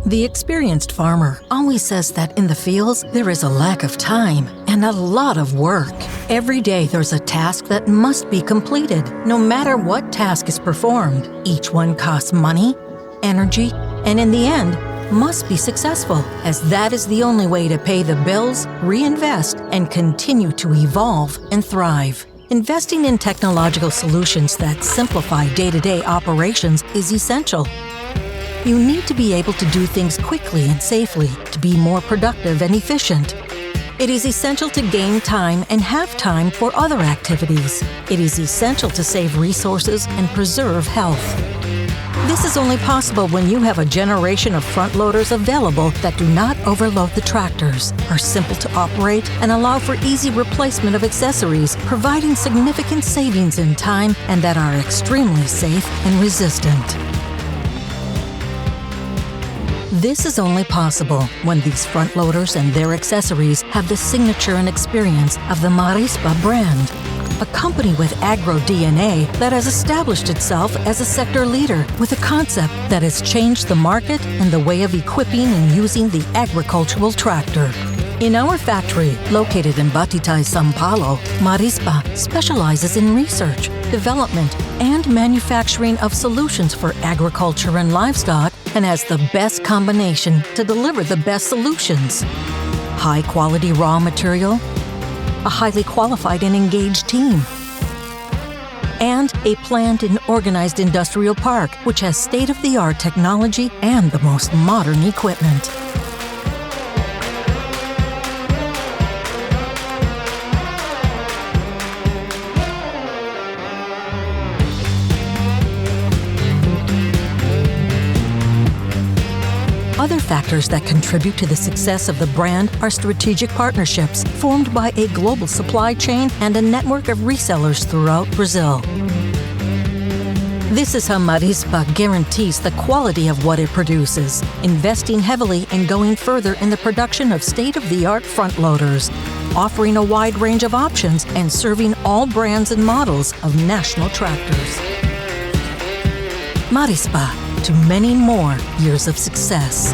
The experienced farmer always says that in the fields there is a lack of time and a lot of work. Every day there's a task that must be completed, no matter what task is performed. Each one costs money, energy, and in the end, must be successful, as that is the only way to pay the bills, reinvest, and continue to evolve and thrive. Investing in technological solutions that simplify day-to-day operations is essential. You need to be able to do things quickly and safely to be more productive and efficient. It is essential to gain time and have time for other activities. It is essential to save resources and preserve health. This is only possible when you have a generation of front loaders available that do not overload the tractors, are simple to operate, and allow for easy replacement of accessories, providing significant savings in time, and that are extremely safe and resistant. This is only possible when these front loaders and their accessories have the signature and experience of the Marispan brand, a company with agro DNA that has established itself as a sector leader with a concept that has changed the market and the way of equipping and using the agricultural tractor. In our factory, located in Batitay, São Paulo, Marispan specializes in research, development, and manufacturing of solutions for agriculture and livestock, and has the best combination to deliver the best solutions. High-quality raw material, a highly qualified and engaged team, and a planned and organized industrial park which has state-of-the-art technology and the most modern equipment. Other factors that contribute to the success of the brand are strategic partnerships formed by a global supply chain and a network of resellers throughout Brazil. This is how Marispan guarantees the quality of what it produces, investing heavily and going further in the production of state-of-the-art front loaders, offering a wide range of options and serving all brands and models of national tractors. Marispan, to many more years of success.